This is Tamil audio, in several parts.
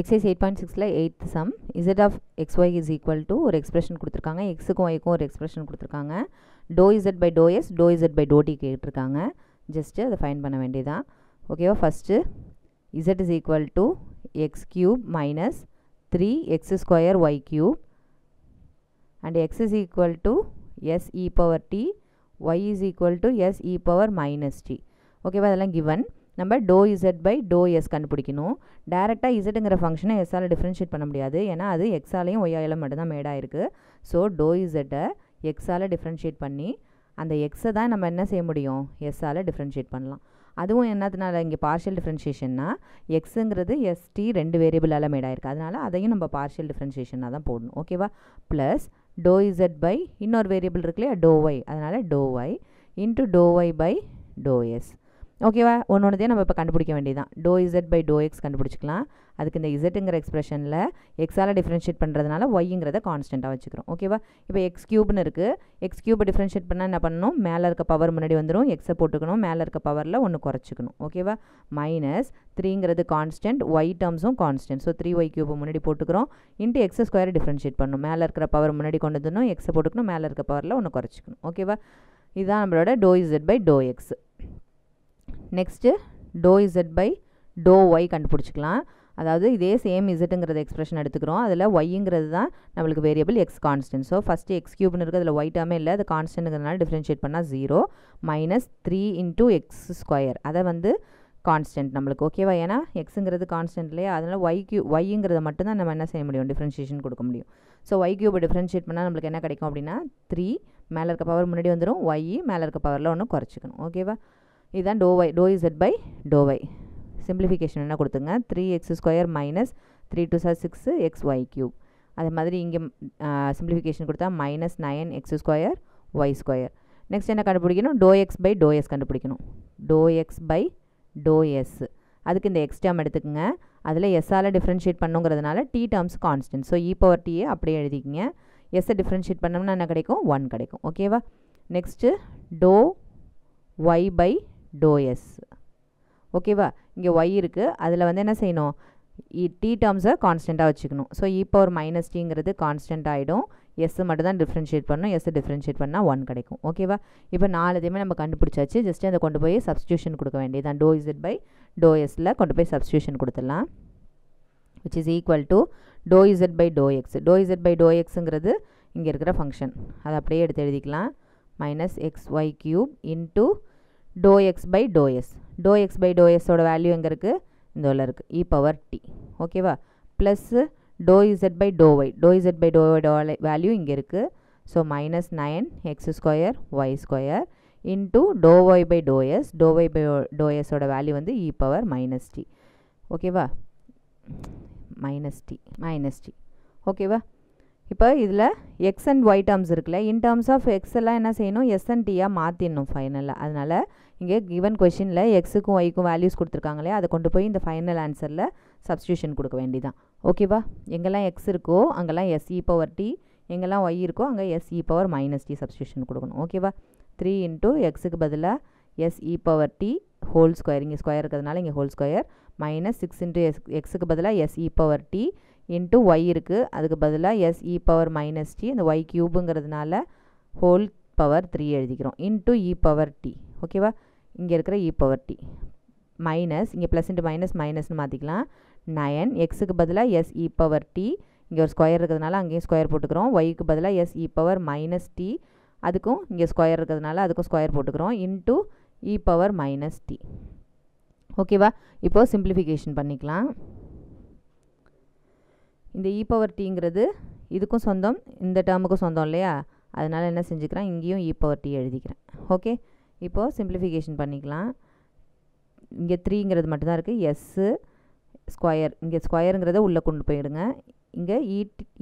எக்ஸைஸ் 8.6ல 8th sum z of xy is equal to ஒரு எக்ஸ்பிரஷன் கொடுத்துருக்காங்க, எக்ஸுக்கும் ஒய்க்கும் ஒரு எக்ஸ்பிரஷன் கொடுத்துருக்காங்க, dou z by dou s dou z by dou t கேட்டிருக்காங்க. ஜஸ்ட்டு அதை ஃபைன் பண்ண வேண்டியதான். ஓகேவா? First z is equal to x cube minus 3x square y cube and x is equal to s e power t, y is equal to s e power minus t. ஓகேவா? அதெல்லாம் கிவன். நம்ம dou z by dou s கண்டுபிடிக்கணும். டேரெக்டாக இசட்டுங்கிற ஃபங்க்ஷனை எஸ்ஸால் டிஃப்ரென்ஷியேட் பண்ண முடியாது, ஏன்னா அது எக்ஸாலையும் ஒய்யாலும் மட்டும்தான் மேடாயிருக்கு. ஸோ dou z-ஐ எக்ஸால் டிஃப்ரென்ஷியேட் பண்ணி அந்த எக்ஸை தான் நம்ம என்ன செய்ய முடியும், எஸ்ஸால் டிஃப்ரென்ஷியேட் பண்ணலாம். அதுவும் என்னதுனால இங்கே பார்ஷியல் டிஃப்ரென்ஷியேஷன்னா எக்ஸுங்கிறது எஸ்டி ரெண்டு வேரியபிளால் மேடாயிருக்கு, அதனால் அதையும் நம்ம பார்ஷியல் டிஃப்ரென்ஷியேஷனாக தான் போடணும். ஓகேவா? ப்ளஸ் dou z by இன்னொரு வேரியபிள் இருக்கு இல்லையா, dou y, அதனால் dou y into dou y by dou s. ஓகேவா? ஒன்றொன்றதையும் நம்ம இப்போ கண்டுபிடிக்க வேண்டியதான். dou z by dou x கண்டுபிடிச்சிக்கலாம். அதுக்கு இந்த இசட்டுங்கிற எக்ஸ்பிரஷனில் எக்ஸால் டிஃப்ரென்ஷியேட் பண்ணுறதுனால ஒய்ங்கிறத கான்ஸ்டண்ட்டாக வச்சுக்கிறோம். ஓகேவா? இப்போ எக்ஸ் க்யூப்னு இருக்குது, எக்ஸ் க்யூபை டிஃப்ரென்ஷியேட் பண்ணால் என்ன பண்ணணும், மேலே இருக்க பவர் முன்னாடி வந்துடும், எக்ஸை போட்டுக்கணும், மேலே இருக்க பவரில் ஒன்று குறைச்சிக்கணும். ஓகேவா? மைனஸ் 3ங்கிறது கான்ஸ்டன்ட், ஒய் டேர்ம்ஸும் கான்ஸ்டன்ட், ஸோ 3y க்யூபை முன்னாடி போட்டுக்கிறோம், இன்ட்டு எக்ஸ் ஸ்கொயரை டிஃப்ரென்ஷியேட் பண்ணணும், மேலே இருக்கிற பவர் முன்னாடி கொண்டு வந்துடணும், எக்ஸை போட்டுக்கணும், மேலே இருக்க பவரில் ஒன்று குறைச்சிக்கணும். ஓகேவா? இதுதான் நம்மளோட dou z by dou x. Next dou z by dou y கண்டுபிடிச்சிக்கலாம். அதாவது இதே சேம் இசட்டுங்கிறது எக்ஸ்பிரஷன் எடுத்துக்கிறோம், அதில் ஒய்ங்கிறது தான் நம்மளுக்கு variable x constant. So first x க்யூப்னு இருக்குது, அதில் ஒய் டேர்மே இல்லை, அது கான்ஸ்டன்ட்ங்கிறதுனால டிஃப்ரென்ஷியேட் பண்ணால் 0 மைனஸ் 3 இன்ட்டு எக்ஸ் ஸ்கொயர், அதை வந்து கான்ஸ்டன்ட் நம்மளுக்கு. ஓகேவா? ஏன்னா எக்ஸுங்கிறது கான்ஸ்டன்ட் இல்லையா, அதனால் ஒய்ங்கிறத மட்டும்தான் நம்ம என்ன செய்ய முடியும், டிஃப்ரென்ஷியேஷன் கொடுக்க முடியும். ஸோ ஒய் க்யூபை டிஃப்ரென்ஷியேட் பண்ணால் நம்மளுக்கு என்ன கிடைக்கும் அப்படின்னா 3, மேலே இருக்க பவர் முன்னாடி வந்துடும், ஒய் மேலே இருக்க பவரில் ஒன்று குறைச்சிக்கணும். ஓகேவா? இதுதான் dou z by dou y. Simplification என்ன கொடுத்துங்க, 3x square minus 3 2 6 xy cube. அதே மாதிரி இங்கே சிம்பிளிஃபிகேஷன் கொடுத்தா minus 9x square y square. Next என்ன கண்டுபிடிக்கணும், dou x by dou s கண்டுபிடிக்கணும். dou x by dou s, அதுக்கு இந்த எக்ஸ் டேர்ம் எடுத்துக்கோங்க, அதில் எஸ்ஸால் டிஃப்ரென்ஷியேட் பண்ணுங்கிறதுனால t terms constant, so e power டியை அப்படியே எழுதிக்கிங்க. எஸ்ஸை டிஃப்ரென்ஷியேட் பண்ணோம்னா என்ன கிடைக்கும், 1 கிடைக்கும். ஓகேவா? Next dou y by dou s. ஓகேவா? இங்கே y இருக்குது, அதில் வந்து என்ன செய்யணும், டி டேர்ம்ஸை கான்ஸ்டண்ட்டாக வச்சுக்கணும். So e power minus டிங்கிறது constant ஆகிடும், எஸ் மட்டும் தான் டிஃப்ரென்ஷியேட் பண்ணணும், எஸ் டிஃப்ரென்ஷியேட் பண்ணால் 1 கிடைக்கும். ஓகேவா? இப்போ 4 இதையுமே நம்ம கண்டுபிடிச்சாச்சு, ஜஸ்ட்டு அதை கொண்டு போய் சப்ஸ்டியூஷன் கொடுக்க வேண்டியதான். dou z by dou sல கொண்டு போய் சப்ஸ்டியூஷன் கொடுத்துடலாம், which is equal to dou z by dou x. dou z by dou xங்கிறது இங்கே இருக்கிற ஃபங்க்ஷன், அதை அப்படியே எடுத்து எழுதிக்கலாம். Minus xy cube into dou x by dou s. dou x by dou s ஓட வேல்யூ எங்கே இருக்குது, இந்த உள்ள இருக்குது, இ பவர் டி. ஓகேவா? Plus dou z by dou y. dou z by dou y value இங்கே இருக்குது, so minus 9x square y square into dou y by dou s. dou y by dou s ஓட வேல்யூ வந்து இ பவர் மைனஸ் டி. ஓகேவா? Minus t. ஓகேவா? இப்போ இதில் எக்ஸ் அண்ட் ஒய் டேர்ம்ஸ் இருக்குல்ல, இன் டேர்ம்ஸ் ஆஃப் எக்ஸ் எல்லாம் என்ன செய்யணும், எஸ் அண்ட் டியாக மாற்றிடணும் ஃபைனலாக. அதனால் இங்கே கிவன் கொஷினில் எக்ஸுக்கும் ஒய்க்கும் வேல்யூஸ் கொடுத்துருக்காங்களே, அதை கொண்டு போய் இந்த ஃபைனல் ஆன்சரில் சப்ஸ்டியூஷன் கொடுக்க வேண்டியதான். ஓகேவா? எங்கெல்லாம் எக்ஸ் இருக்கோ அங்கெல்லாம் எஸ் இ பவர் டி, எங்கெல்லாம் ஒய் இருக்கோ அங்கே s e power minus t substitution கொடுக்கணும். ஓகேவா? 3 இன்ட்டு எக்ஸுக்கு பதிலாக s e power t whole square, இங்கே ஸ்கொயர் இருக்கிறதுனால இங்கே ஹோல் ஸ்கொயர், மைனஸ் 6 இன்ட்டு எக்ஸுக்கு பதிலாக s e power t into y இருக்குது, அதுக்கு பதிலாக s e power minus t, இந்த ஒய் க்யூபுங்கிறதுனால ஹோல் பவர் 3 எழுதிக்கிறோம், இன்ட்டு இ பவர் டி. ஓகேவா? இங்கே இருக்கிற இ பவர் டி மைனஸ், இங்கே ப்ளஸ் இன்ட்டு மைனஸ் மைனஸ்னு மாற்றிக்கலாம். 9 எக்ஸுக்கு பதிலாக எஸ் இ பவர் டி, இங்கே ஒரு ஸ்கொயர் இருக்கிறதுனால அங்கேயும் ஸ்கொயர் போட்டுக்கிறோம், ஒய்க்கு பதிலாக s e power minus t, அதுக்கும் இங்கே ஸ்கொயர் இருக்கிறதுனால அதுக்கும் ஸ்கொயர் போட்டுக்கிறோம், into e power minus t. ஓகேவா? இப்போது சிம்பிளிஃபிகேஷன் பண்ணிக்கலாம். இந்த இ பவர் டிங்கிறது இதுக்கும் சொந்தம், இந்த டேர்முக்கும் சொந்தம் இல்லையா, அதனால் என்ன செஞ்சுக்கிறேன், இங்கேயும் இ பவர் டி எழுதிக்கிறேன். ஓகே, இப்போது சிம்பிளிஃபிகேஷன் பண்ணிக்கலாம். இங்கே 3ங்கிறது மட்டும்தான் இருக்குது, எஸ்ஸு ஸ்கொயர், இங்கே ஸ்கொயருங்கிறத உள்ளே கொண்டு போயிடுங்க, இங்கே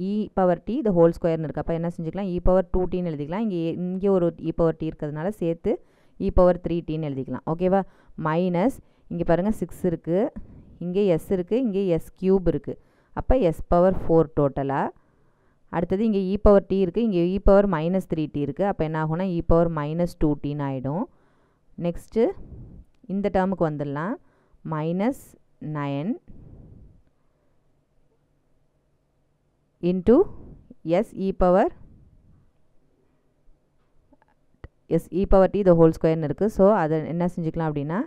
e power t the whole ஸ்கொயர்னு இருக்குது, அப்போ என்ன செஞ்சுக்கலாம், இ பவர் 2டின்னு எழுதிக்கலாம். இங்கே ஒரு இ பவர் டி இருக்கிறதுனால சேர்த்து இ பவர் 3டின்னு எழுதிக்கலாம். ஓகேவா? மைனஸ் இங்கே பாருங்கள் 6 இருக்குது, இங்கே எஸ் இருக்குது, இங்கே எஸ் க்யூப் இருக்குது, அப்போ எஸ் பவர் 4 டோட்டலாக. அடுத்தது இங்கே இ பவர் டி இருக்குது, இங்கே இ பவர் மைனஸ் 3டி இருக்குது, அப்போ என்ன ஆகும்னா இ பவர் மைனஸ் 2டின்னு ஆகிடும். நெக்ஸ்ட்டு இந்த டேர்முக்கு வந்துடலாம், minus 9 into s e power t the whole ஸ்கொயர்னு இருக்குது. ஸோ அதை என்ன செஞ்சுக்கலாம் அப்படின்னா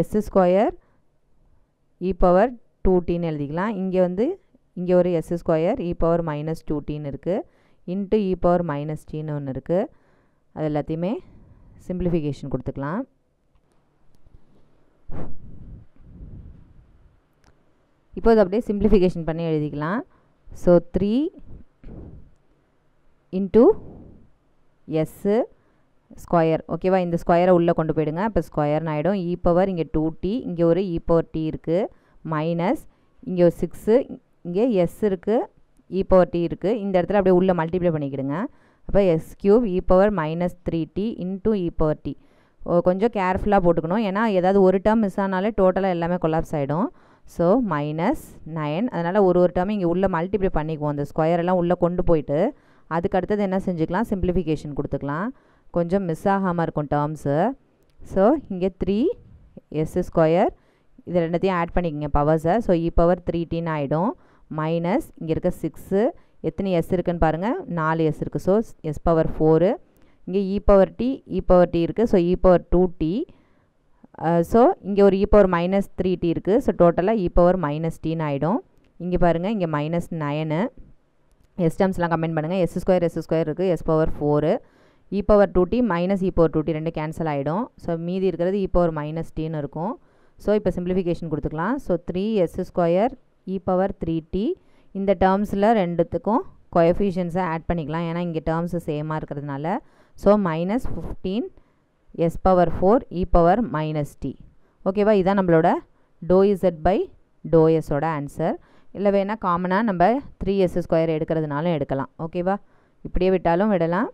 எஸ் ஸ்கொயர் இ பவர் 2tன்னு எழுதிக்கலாம். இங்கே ஒரு s square e power minus 2tன்னு இருக்குது. இன்ட்டு இ பவர் மைனஸ் டின்னு ஒன்று இருக்குது. அது எல்லாத்தையுமே சிம்பிளிஃபிகேஷன் கொடுத்துக்கலாம். இப்போ அது அப்படியே சிம்பிளிஃபிகேஷன் பண்ணி எழுதிக்கலாம். So 3 into S square. ஓகேவா, இந்த ஸ்கொயரை உள்ளே கொண்டு போயிடுங்க. அப்போ ஸ்கொயர்னு ஆகிடும். இ பவர் இங்கே 2t, இங்கே ஒரு இ பவர் டி இருக்குது, மைனஸ் இங்கே ஒரு 6, இங்கே எஸ் இருக்குது, இ பவர் டி இருக்குது. இந்த இடத்துல அப்படியே உள்ளே மல்டிப்ளை பண்ணிக்கிடுங்க. அப்போ s cube e power minus 3t into e power t. கொஞ்சம் கேர்ஃபுல்லாக போட்டுக்கணும், ஏன்னா ஏதாவது ஒரு டேர்ம் மிஸ் ஆனாலே டோட்டலாக எல்லாமே கொலாப்ஸ் ஆகிடும். So minus 9. அதனால் ஒரு டேர்ம் இங்கே உள்ளே மல்டிப்ளை பண்ணிக்குவோம். அந்த ஸ்கொயரெல்லாம் உள்ளே கொண்டு போயிட்டு அதுக்கு அடுத்தது என்ன செஞ்சுக்கலாம், சிம்பிளிஃபிகேஷன் கொடுத்துக்கலாம். கொஞ்சம் மிஸ் ஆகாமல் இருக்கும் டேர்ம்ஸு. ஸோ இங்கே 3 எஸ் ஸ்கொயர், இது ரெண்டுத்தையும் ஆட் பண்ணிக்கோங்க பவர்ஸை. ஸோ இ பவர் 3tன்னு ஆகிடும். மைனஸ் இங்கே இருக்க 6, எத்தனை எஸ் இருக்குதுன்னு பாருங்கள், 4 எஸ் இருக்குது. So s power 4. இங்கே இ பவர் டி இருக்குது. So e power 2t. So இங்கே ஒரு இ பவர் மைனஸ் 3t இருக்குது. ஸோ டோட்டலாக இ பவர் மைனஸ் டின்னு ஆகிடும். இங்கே பாருங்கள், இங்கே மைனஸ் 9. எஸ் டேர்ம்ஸ்லாம் கமெண்ட் பண்ணுங்கள். எஸ் ஸ்கொயர் இருக்குது, S power 4. E power 2t minus e power 2t ரெண்டு கேன்சல் ஆகிடும். ஸோ மீதி இருக்கிறது இ பவர் மைனஸ் டின்னு இருக்கும். ஸோ இப்போ சிம்பிளிஃபிகேஷன் கொடுத்துக்கலாம். So 3 S square e power 3t. இந்த டேர்ம்ஸில் ரெண்டுத்துக்கும் கோஎஃபிஷியன்ஸை ஆட் பண்ணிக்கலாம், ஏன்னா இங்கே டேர்ம்ஸு சேமாக இருக்கிறதுனால. So minus 15 s power 4 e power minus t. ஓகேவா, இதுதான் நம்மளோட டோ இசட் பை டோ எஸோட ஆன்சர். இல்லை வேணால் காமனாக நம்ம 3s ஸ்கொயர் எடுக்கிறதுனாலும் எடுக்கலாம். ஓகேவா, இப்படியே விட்டாலும் விடலாம்.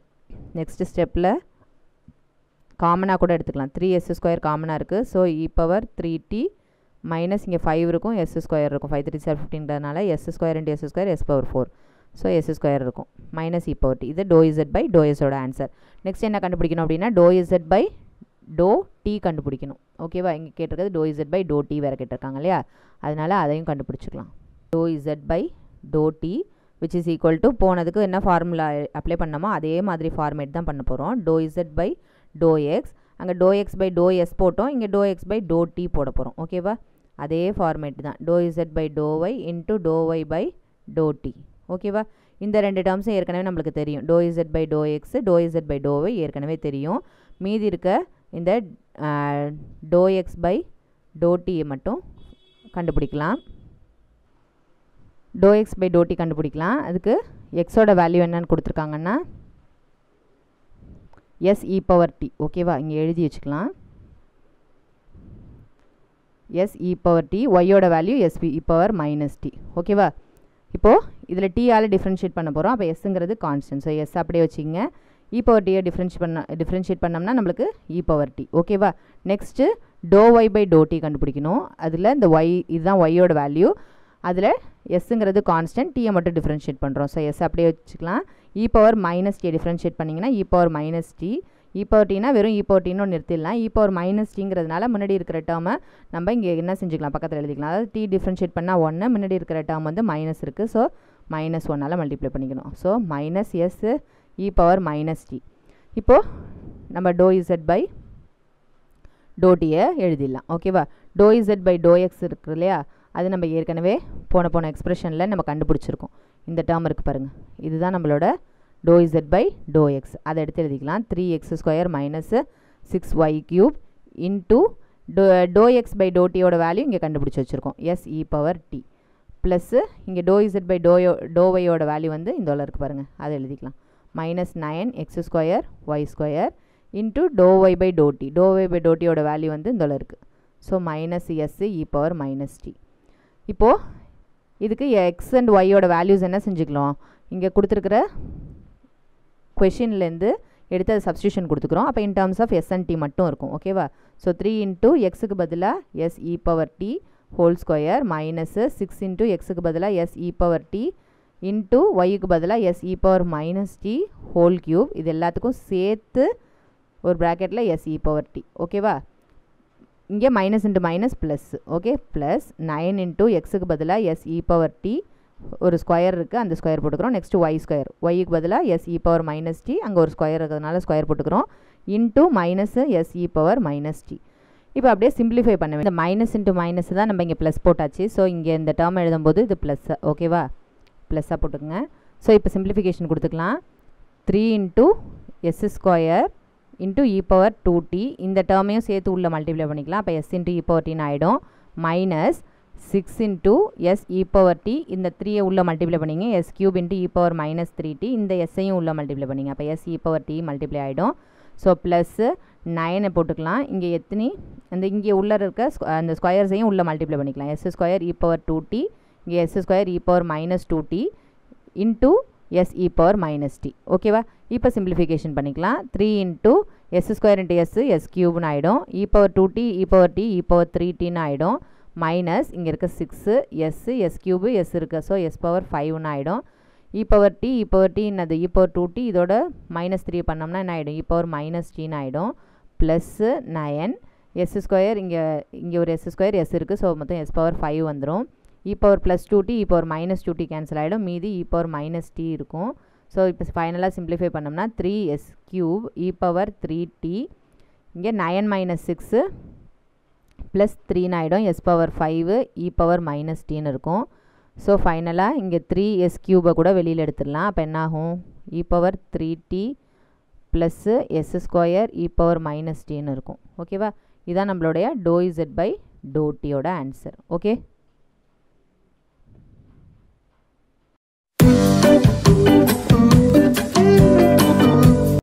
நெக்ஸ்ட் ஸ்டெப்பில் காமனாக கூட எடுத்துக்கலாம். 3s ஸ்கொயர் காமனாக இருக்குது. So e power 3t minus இங்கே 5 இருக்கும், எஸ் ஸ்கொயர் இருக்கும். 5 3 7 15ன்றதுனால s square into s square s power 4. So s square இருக்கும் மைனஸ் இ பவர் டி. இது டோ இசட் பை டோ எஸோட ஆன்சர். நெக்ஸ்ட் என்ன கண்டுபிடிக்கணும் அப்படின்னா do z by to t கண்டுபிடிக்கணும். ஓகேவா, இங்கே கேட்டிருக்கிறது do z by to t வேறு கேட்டிருக்காங்க இல்லையா, அதனால் அதையும் கண்டுபிடிச்சிக்கலாம். Do z by to t which is equal to போனதுக்கு என்ன ஃபார்முலா அப்ளை பண்ணமோ அதே மாதிரி ஃபார்மேட் தான் பண்ண போகிறோம். Do z by to x, அங்கே do x by do s போட்டோம், இங்கே do x by to t போட போகிறோம். ஓகேவா, அதே ஃபார்மேட் தான். Do z by do y into to y by to t. ஓகேவா, இந்த ரெண்டு டேர்ம்ஸும் ஏற்கனவே நம்மளுக்கு தெரியும். Do z by to x, do z by do y ஏற்கனவே தெரியும். மீதி இருக்க இந்த டோ எக்ஸ் பை டோ டியை மட்டும் கண்டுபிடிக்கலாம். Do x by to D கண்டுபிடிக்கலாம். அதுக்கு எக்ஸோட வேல்யூ என்னன்னு கொடுத்துருக்காங்கன்னா எஸ் இ பவர் டி. ஓகேவா, இங்கே எழுதி வச்சுக்கலாம். எஸ் இ பவர் டி, ஒய்யோட value s e power minus t. ஓகேவா, இப்போது இதில் டீயால் டிஃப்ரென்ஷியேட் பண்ண போகிறோம். அப்போ எஸ்ஸுங்கிறது கான்ஸ்டன்ட். ஸோ எஸ் அப்படியே வச்சுங்க. இ பவர் டியை டிஃப்ரென்ஷியேட் பண்ணோம்னா நம்மளுக்கு இ பவர் டி. ஓகேவா, next dou y by to t கண்டுபிடிக்கணும். அதில் இந்த ஒய் இதுதான் ஒய்யோட வேல்யூ. அதில் எஸ்ஸுங்கிறது கான்ஸ்டன்ட், டீயை மட்டும் டிஃப்ரென்ஷியேட் பண்ணுறோம். ஸோ எஸ் அப்படியே வச்சுக்கலாம். இ பவர் மைனஸ் டியை டிஃப்ரென்ஷியேட் பண்ணிங்கன்னா இ power minus D. E power Tina வெறும் இ பவர் டின்னு நிறுத்திடலாம். இ பவர் மைனஸ் டிங்கிறதுனால முன்னாடி இருக்கிற டேர்மை நம்ம இங்கே என்ன செஞ்சுக்கலாம், பக்கத்தில் எழுதிக்கலாம். அதாவது டி டிஃப்ரென்ஷியேட் பண்ணால் 1, முன்னாடி இருக்கிற டேர்ம் வந்து மைனஸ் இருக்குது. ஸோ மைனஸ் 1ஆல் மல்டிப்ளை பண்ணிக்கணும். So minus s e power minus t. இப்போது நம்ம டோ இசட் பை டோ டியை எழுதிடலாம். ஓகேவா, dou z by to x இருக்குது இல்லையா, அது நம்ம ஏற்கனவே போன எக்ஸ்பிரஷனில் நம்ம கண்டுபிடிச்சிருக்கோம். இந்த டேர்ம் இருக்குது பாருங்கள், இதுதான் நம்மளோட to z by to x. அதை எடுத்து எழுதிக்கலாம். 3x square minus 6y cube into டோ எக்ஸ் பை டோ டியோட வேல்யூ இங்கே கண்டுபிடிச்சி வச்சுருக்கோம், s e power t. Plus இங்கே டோ இசட் பை டோ ஒய்யோட வேல்யூ வந்து இந்த இருக்குது பாருங்கள், அதை எழுதிக்கலாம். Minus 9x square y square into to y by to t. டோ ஒய் பை டோ டியோட வேல்யூ வந்து இந்த இருக்குது. So minus s e power minus t. இப்போது இதுக்கு எக்ஸ் அண்ட் ஒய்யோட வேல்யூஸ் என்ன செஞ்சுக்கலாம், இங்கே கொடுத்துருக்கிற கொஷின்லேருந்து எடுத்து அது சப்ஸ்டியூஷன் கொடுத்துக்கிறோம். அப்போ in terms of s and t மட்டும் இருக்கும். ஓகேவா, ஸோ 3 இன்ட்டு எக்ஸுக்கு பதிலாக s e power t whole square minus 6 into எக்ஸுக்கு பதிலாக s e power t into ஒய்க்கு பதிலாக s e power minus t whole cube. இது எல்லாத்துக்கும் சேர்த்து ஒரு ப்ராக்கெட்டில் எஸ் இ பவர் டி. ஓகேவா, இங்கே minus into minus plus. Okay, plus 9 into எக்ஸுக்கு பதிலாக எஸ் இ பவர் டி ஒரு ஸ்கொயர் இருக்குது, அந்த ஸ்கொயர் போட்டுக்கிறோம். நெக்ஸ்ட்டு ஒய் ஸ்கொயர், ஒய்க்கு பதிலாக s e power minus t, அங்கே ஒரு ஸ்கொயர் இருக்கிறதுனால ஸ்கொயர் போட்டுக்கிறோம், into minus s e power minus t. இப்போ அப்படியே சிம்பிளிஃபை பண்ண வேண்டும். இந்த மைனஸ் இன்ட்டு மைனஸ் தான் நம்ம இங்கே ப்ளஸ் போட்டாச்சு. ஸோ இங்கே இந்த டேர்ம் எழுதும்போது இது ப்ளஸ், ஓகேவா, ப்ளஸ்ஸாக போட்டுக்கோங்க. ஸோ இப்போ சிம்பிளிஃபிகேஷன் கொடுத்துக்கலாம். 3 into s square into e power 2t, இந்த டேர்மையும் சேர்த்து உள்ள மல்டிப்ளை பண்ணிக்கலாம். அப்போ எஸ் இன்ட்டு இ பவர் டின்னு ஆகிடும். Minus 6 into s e power t, இந்த 3யை உள்ள மல்டிப்ளை பண்ணிங்க. S cube into e power minus 3t, இந்த எஸ்ஸையும் உள்ள மல்டிப்ளை பண்ணிங்க. அப்போ s e power t multiply ஆகிடும். ஸோ ப்ளஸ்ஸு 9 போட்டுக்கலாம். இங்கே எத்தனை அந்த இங்கே உள்ளே இருக்க அந்த ஸ்கொயர்ஸையும் உள்ள மல்டிப்ளை பண்ணிக்கலாம். S square e power 2t, இங்கே s square e power minus 2t into s e power minus t, ஓகேவா. இப்போ சிம்பிளிஃபிகேஷன் பண்ணிக்கலாம். 3 into s square into s கியூப்னு ஆகிடும். E power 2t e power t e power 3tன்னு ஆகிடும். மைனஸ் இங்கே இருக்க 6 எஸ் கியூபு எஸ் இருக்குது, ஸோ எஸ் பவர் 5ன்னு ஆகிடும். இ பவர் டி என்னது இ பவர் 2t, இதோட மைனஸ் 3 பண்ணோம்னா என்ன ஆகிடும், இ பவர் மைனஸ் டின்னு ஆகிடும். ப்ளஸ்ஸு 9 எஸ் ஸ்கொயர், இங்கே ஒரு எஸ் ஸ்கொயர் எஸ் இருக்குது, ஸோ மொத்தம் எஸ் பவர் 5 வந்துடும். E power plus 2t e power minus 2t cancel ஆகிடும், மீதி இ பவர் மைனஸ் டி இருக்கும். ஸோ இப்போ ஃபைனலாக சிம்பிளிஃபை பண்ணோம்னா 3s cube e power 3t, இங்கே 9 மைனஸ் 6 ப்ளஸ் 3ன்னு ஆகிடும், எஸ் பவர் 5 இ பவர் மைனஸ் டின்னு இருக்கும். ஸோ ஃபைனலாக இங்கே 3s கியூபை கூட வெளியில் எடுத்துடலாம். அப்போ என்னாகும், e power 3t plus s square e power minus டின்னு இருக்கும், ஓகேவா. இதுதான் நம்மளுடைய டோ இசட் பை டோ டியோட ஆன்சர், ஓகே.